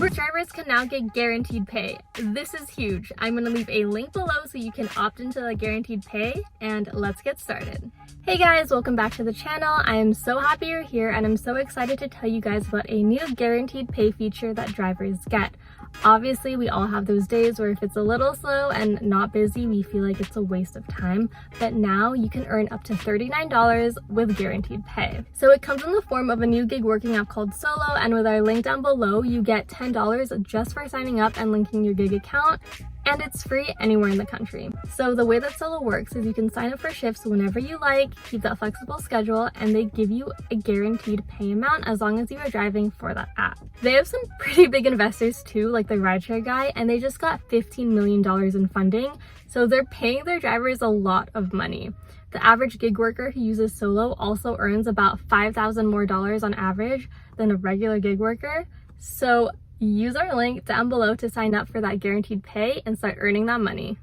Lyft drivers can now get guaranteed pay. This is huge. I'm gonna leave a link below so you can opt into the guaranteed pay, and let's get started. Hey guys, welcome back to the channel. I am so happy you're here, and I'm so excited to tell you guys about a new guaranteed pay feature that drivers get. Obviously, we all have those days where if it's a little slow and not busy, we feel like it's a waste of time, but now you can earn up to $39 with guaranteed pay. So it comes in the form of a new gig working app called Solo, and with our link down below, you get $10 just for signing up and linking your gig account, and it's free anywhere in the country. So the way that Solo works is you can sign up for shifts whenever you like, keep that flexible schedule, and they give you a guaranteed pay amount as long as you are driving for that app. They have some pretty big investors too, like the Rideshare Guy, and they just got $15 million in funding, so they're paying their drivers a lot of money. The average gig worker who uses Solo also earns about $5,000 more on average than a regular gig worker. So use our link down below to sign up for that guaranteed pay and start earning that money.